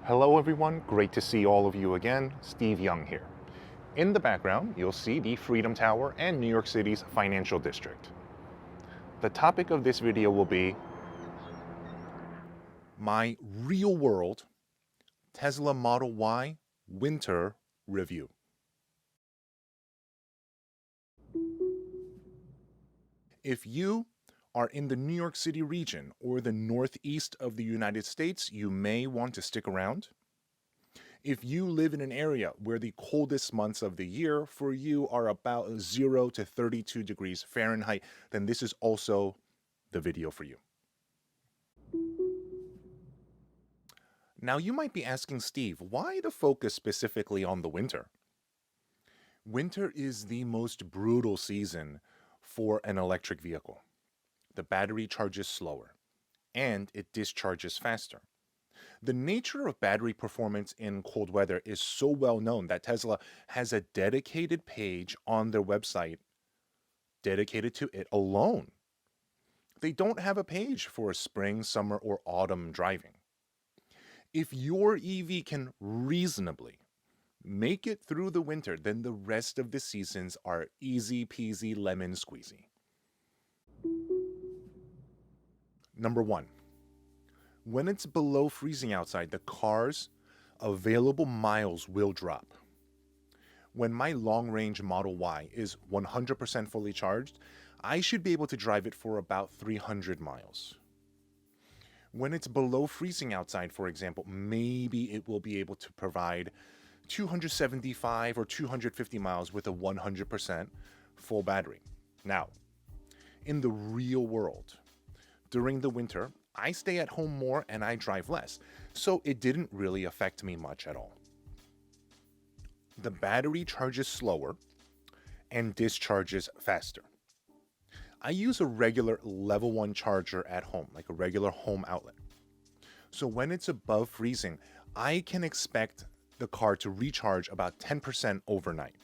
Hello everyone, great to see all of you again. Steve Young here. In the background, you'll see the Freedom Tower and New York City's financial district. The topic of this video will be my real-world Tesla Model Y winter review. If you are in the New York City region or the northeast of the United States, you may want to stick around. If you live in an area where the coldest months of the year for you are about 0 to 32 degrees Fahrenheit, then this is also the video for you. Now you might be asking, Steve, why the focus specifically on the winter? Winter is the most brutal season for an electric vehicle. The battery charges slower, and it discharges faster. The nature of battery performance in cold weather is so well known that Tesla has a dedicated page on their website dedicated to it alone. They don't have a page for spring, summer, or autumn driving. If your EV can reasonably make it through the winter, then the rest of the seasons are easy peasy lemon squeezy. Number 1. When it's below freezing outside, the car's available miles will drop. When my long-range Model Y is 100% fully charged, I should be able to drive it for about 300 miles. When it's below freezing outside, for example, maybe it will be able to provide 275 or 250 miles with a 100% full battery. Now, in the real world, during the winter, I stay at home more and I drive less, so it didn't really affect me much at all. The battery charges slower and discharges faster. I use a regular level 1 charger at home, like a regular home outlet. So when it's above freezing, I can expect the car to recharge about 10% overnight.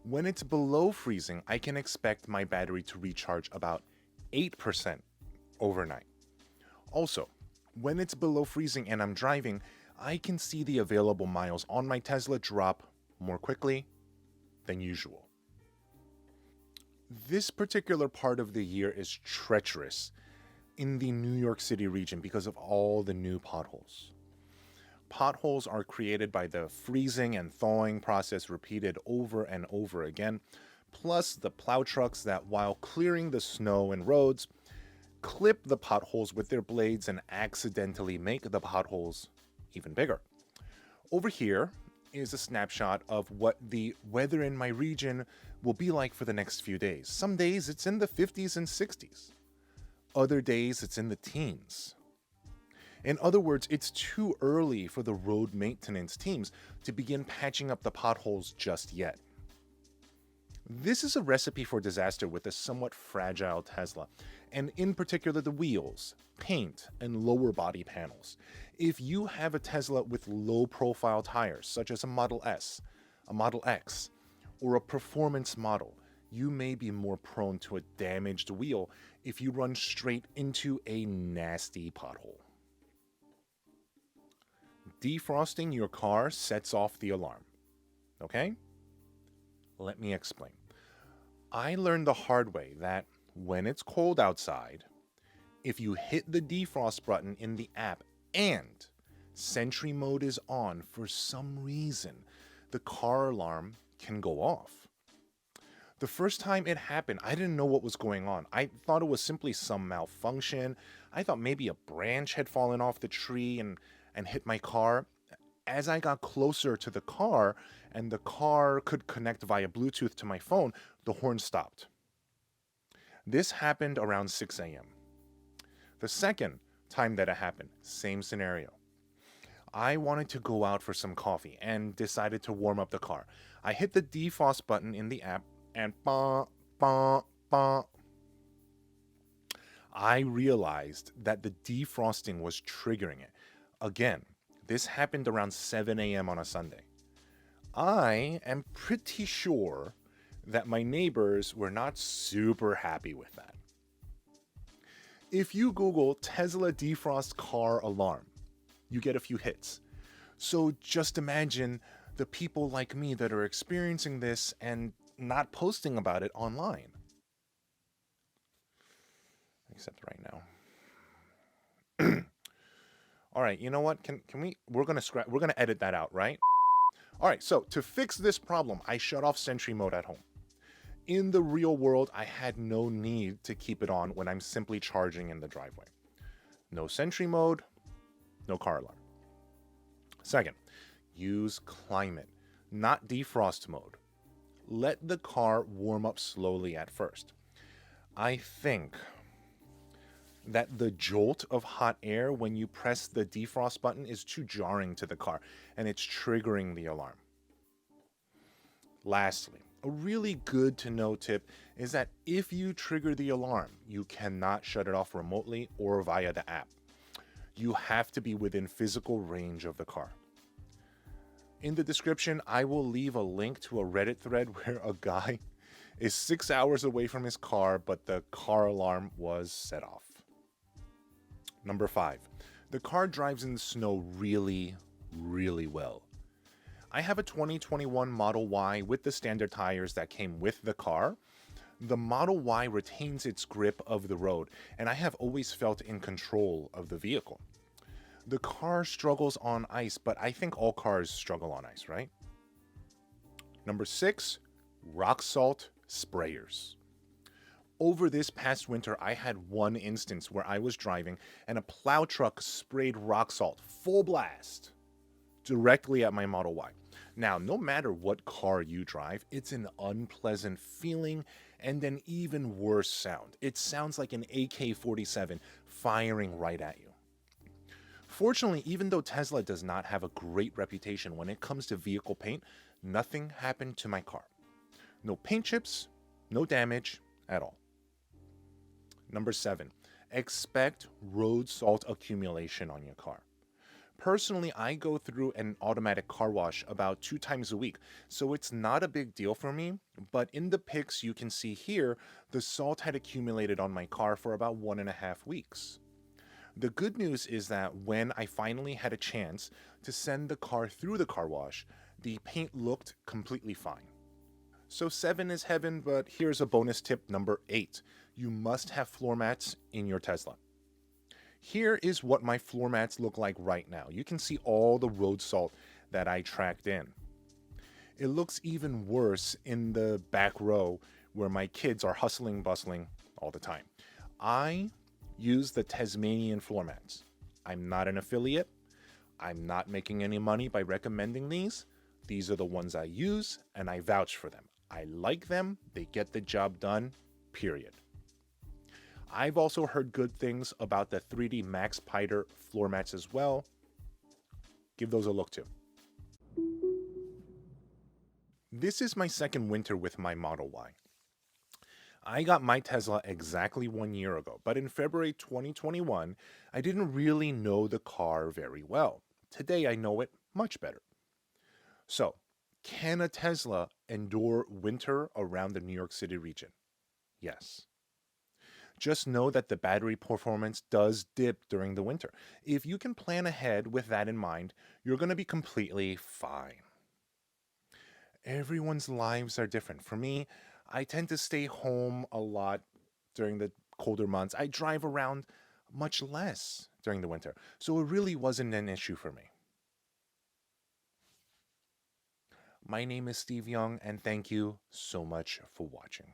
When it's below freezing, I can expect my battery to recharge about 8% overnight. Also, when it's below freezing and I'm driving, I can see the available miles on my Tesla drop more quickly than usual. This particular part of the year is treacherous in the New York City region because of all the new potholes. Potholes are created by the freezing and thawing process repeated over and over again, plus the plow trucks that, while clearing the snow and roads, clip the potholes with their blades and accidentally make the potholes even bigger. Over here is a snapshot of what the weather in my region will be like for the next few days. Some days it's in the 50s and 60s. Other days it's in the teens. In other words, it's too early for the road maintenance teams to begin patching up the potholes just yet. This is a recipe for disaster with a somewhat fragile Tesla, and in particular the wheels, paint, and lower body panels. If you have a Tesla with low-profile tires, such as a Model S, a Model X, or a performance model, you may be more prone to a damaged wheel if you run straight into a nasty pothole. Defrosting your car sets off the alarm. Okay? Let me explain. I learned the hard way that when it's cold outside, if you hit the defrost button in the app and Sentry mode is on, for some reason, the car alarm can go off. The first time it happened, I didn't know what was going on. I thought it was simply some malfunction. I thought maybe a branch had fallen off the tree and hit my car. As I got closer to the car and the car could connect via Bluetooth to my phone, the horn stopped. This happened around 6 a.m. The second time that it happened, same scenario. I wanted to go out for some coffee and decided to warm up the car. I hit the defrost button in the app and I realized that the defrosting was triggering it. Again, this happened around 7 a.m. on a Sunday. I am pretty sure that my neighbors were not super happy with that. If you Google Tesla defrost car alarm, you get a few hits. So just imagine the people like me that are experiencing this and not posting about it online. Except right now. All right, you know what? Can we? We're gonna edit that out, right? All right. So to fix this problem, I shut off Sentry mode at home. In the real world, I had no need to keep it on when I'm simply charging in the driveway. No Sentry mode, no car alarm. Second, use climate, not defrost mode. Let the car warm up slowly at first. I think that the jolt of hot air when you press the defrost button is too jarring to the car and it's triggering the alarm. Lastly, a really good to know tip is that if you trigger the alarm, you cannot shut it off remotely or via the app. You have to be within physical range of the car. In the description, I will leave a link to a Reddit thread where a guy is 6 hours away from his car, but the car alarm was set off. Number 5, the car drives in the snow really, really well. I have a 2021 Model Y with the standard tires that came with the car. The Model Y retains its grip of the road, and I have always felt in control of the vehicle. The car struggles on ice, but I think all cars struggle on ice, right? Number 6, rock salt sprayers. Over this past winter, I had one instance where I was driving and a plow truck sprayed rock salt full blast directly at my Model Y. Now, no matter what car you drive, it's an unpleasant feeling and an even worse sound. It sounds like an AK-47 firing right at you. Fortunately, even though Tesla does not have a great reputation when it comes to vehicle paint, nothing happened to my car. No paint chips, no damage at all. Number 7, expect road salt accumulation on your car. Personally, I go through an automatic car wash about 2 times a week, so it's not a big deal for me, but in the pics you can see here, the salt had accumulated on my car for about 1.5 weeks. The good news is that when I finally had a chance to send the car through the car wash, the paint looked completely fine. So 7 is heaven, but here's a bonus tip number 8. You must have floor mats in your Tesla. Here is what my floor mats look like right now. You can see all the road salt that I tracked in. It looks even worse in the back row where my kids are hustling, bustling all the time. I use the Tasmanian floor mats. I'm not an affiliate. I'm not making any money by recommending these. These are the ones I use and I vouch for them. I like them. They get the job done, period. I've also heard good things about the 3D Max Piter floor mats as well. Give those a look too. This is my second winter with my Model Y. I got my Tesla exactly 1 year ago, but in February 2021, I didn't really know the car very well. Today I know it much better. So, can a Tesla endure winter around the New York City region? Yes. Just know that the battery performance does dip during the winter. If you can plan ahead with that in mind, you're going to be completely fine. Everyone's lives are different. For me, I tend to stay home a lot during the colder months. I drive around much less during the winter, so it really wasn't an issue for me. My name is Steve Young, and thank you so much for watching.